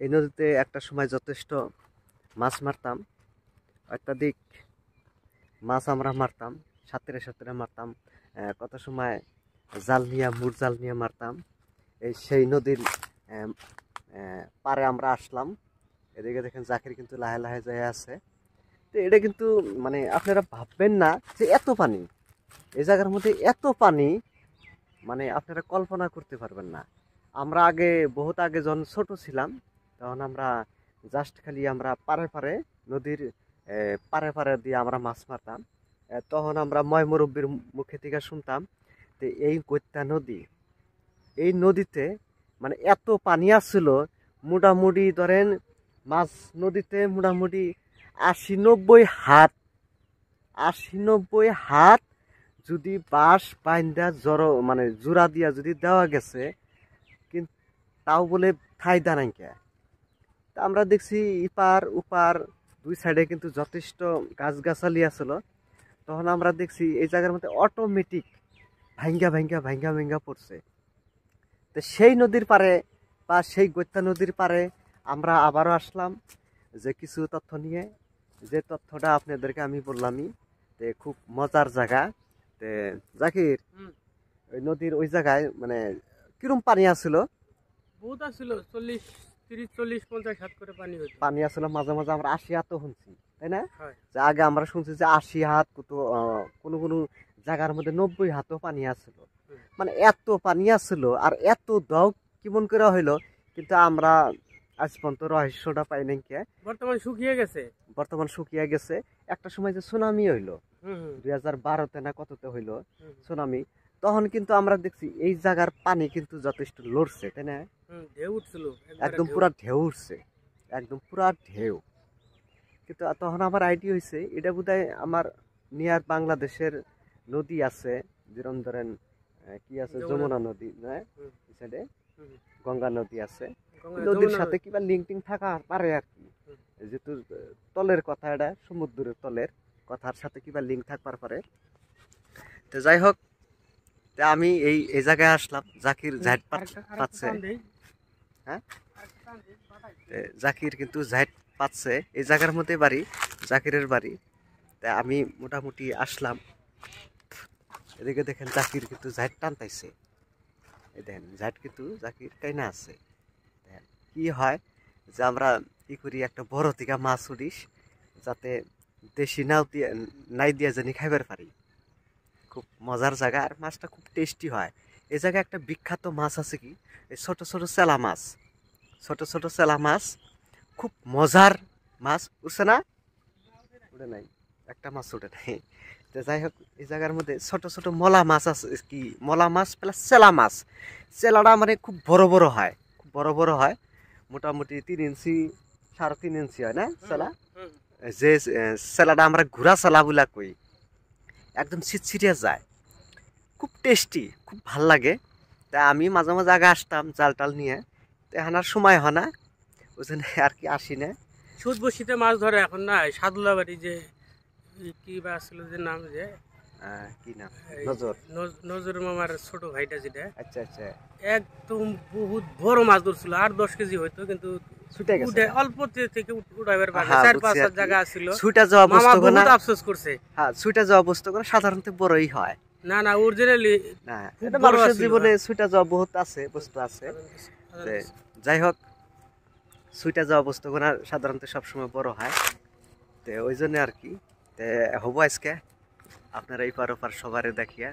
এই নদীতে একটা সময় যথেষ্ট মাছ মারতাম, অত্যাধিক মাছ আমরা মারতাম, সাঁতরে সাঁতরে মারতাম। কত সময় জাল নিয়ে মুর জাল নিয়ে মারতাম। সেই নদীর পারে আমরা আসলাম। এদিকে দেখেন জাকির কিন্তু লাহে লাহে যায় আছে। তো এটা কিন্তু মানে আপনারা ভাববেন না যে এত পানি, এই জায়গার মধ্যে এত পানি, মানে আপনারা কল্পনা করতে পারবেন না। আমরা আগে বহুত আগে যখন ছোট ছিলাম তখন আমরা জাস্ট খালি আমরা পারে পারে নদীর পারে পারে দিয়ে আমরা মাছ মারতাম। তখন আমরা ময় মুরব্বীর মুখে থেকে শুনতাম যে এই কৈত্যা নদী, এই নদীতে মানে এত পানি আসছিল, মোটামুটি ধরেন মাছ নদীতে মোটামুটি ৮০-৯০ হাত, ৮০-৯০ হাত যদি বাঁশ বাইন্দা জড়ো মানে জোড়া দিয়া যদি দেওয়া গেছে, কিন্তু তাও বলে ঠাই দাঁড়াইকা। তা আমরা দেখছি ইপার উপার দুই সাইডে কিন্তু যথেষ্ট গাছগাছালি আছিল। তখন আমরা দেখছি এই জায়গার মধ্যে অটোমেটিক ভাঙ্গা ভাঙ্গা ভাঙ্গা ভাঙ্গা পড়ছে। তো সেই নদীর পারে বা সেই গৈত্যা নদীর পারে আমরা আবারও আসলাম যে কিছু তথ্য নিয়ে, যে তথ্যটা আপনাদেরকে আমি বললামই। তে খুব মজার জায়গা। তে জাকির, ওই নদীর ওই জায়গায় মানে কিরম পানি আছিল? বহুত আছিল, 40-30-40-50 হাত করে পানি আছিল। মাঝে মাঝে আমরা ৮০ হাতও শুনছি, তাই না? যে আগে আমরা শুনছি যে ৮০ হাত, কোনো কোনো জায়গার মধ্যে ৯০ হাতও পানি আছিল। মানে এত পানি আছিল আর এত দাও কেমন করে হইলো, কিন্তু আমরা আজ পর্যন্ত রহস্যটা পাই নাই। কে বর্তমান শুকিয়ে গেছে, বর্তমান শুকিয়ে গেছে। একটা সময় যে সুনামি হইলো 2012-তে না কততে হইলো সুনামি, তখন কিন্তু আমরা দেখছি এই জায়গার পানি কিন্তু যথেষ্ট লড়ছে, তাই না? ঢেউ উঠছিল, একদম পুরা ঢেউ উঠছে, একদম পুরা ঢেউ। কিন্তু তখন আমার আইডিয়া হয়েছে এটা বোধহয় আমার নিয়ার বাংলাদেশের নদী আছে, যেরকম ধরেন কি আছে যমুনা নদী, সাইডে গঙ্গা নদী আছে, নদীর সাথে কিবা লিঙ্ক টিং থাকা পারে আর কি। যেহেতু তলের কথা, এটা সমুদ্রের তলের কথার সাথে কিবা লিঙ্ক থাকবার পারে। তো যাই হোক, আমি এই জায়গায় আসলাম। জাকির ঝাইট পাচ্ছে, হ্যাঁ জাকির কিন্তু ঝাইট পাচ্ছে। এই জায়গার মধ্যে বাড়ি, জাকিরের বাড়ি। তা আমি মোটামুটি আসলাম। এদিকে দেখেন জাকির কিন্তু ঝাইট টানতাইছে। এই দেখেন ঝাইট কিন্তু জাকির টাইনা আছে। দেখেন কি হয় যে আমরা কি করি, একটা বড় থেকে মাছ উঠিস যাতে দেশি নাও দিয়ে নাই দিয়ে জানি খাইবার পারি। খুব মজার জায়গা, আর মাছটা খুব টেস্টি হয়। এই জায়গায় একটা বিখ্যাত মাছ আছে কি, এই ছোট ছোট চেলা মাছ, ছোট ছোট চেলা মাছ, খুব মজার মাছ। উঠছে না? উঠে নাই, একটা মাছ উঠে নাই। তো যাই হোক, এই জায়গার মধ্যে ছোট ছোট মলা মাছ আছে, কি মলা মাছ প্লাস চেলা মাছ। চেলাটা মানে খুব বড় বড় হয়, খুব বড় বড় হয়, মোটামুটি 3 ইঞ্চি 3.5 ইঞ্চি হয় না চেলা? যে চেলাটা আমরা ঘোড়া চেলা বলে কই, একদম ছিটছিটিয়া যায়, খুব টেস্টি, খুব ভাল লাগে। তা আমি মাঝে মাঝে আগে আসতাম জাল টাল নিয়ে, তো এখন আর সময় হয় না, ওই জন্য আর কি আসি না। সুদ বসিতে মাছ ধরে এখন না, সাদুলা বাড়ি যে কি বা আসছিল যে নাম, যে কি নাম, নজর, নজর মামার ছোট ভাইটা যেটা, আচ্ছা আচ্ছা, একদম বহুত বড় মাছ ধরছিল, 8-10 কেজি হইতো, কিন্তু অল্প থেকে উঠাইবার পারে। 4-5 জায়গা ছিল, ছুটা যাওয়া বস্তু বহুত আফসোস করছে। হ্যাঁ, ছুটা যাওয়া বস্তু করে সাধারণত বড়ই হয় না না, অরিজিনালি না, এটা মানুষের জীবনে ছুটা যাওয়া বহুত আছে, বস্তু আছে। যাই হোক, ছুটা যাওয়া বস্তু গুলো সাধারণত সবসময় বড় হয়। তো ওই জন্য আর কি হবো আজকে আপনারা এই পার ওপার সবারে দেখিয়া।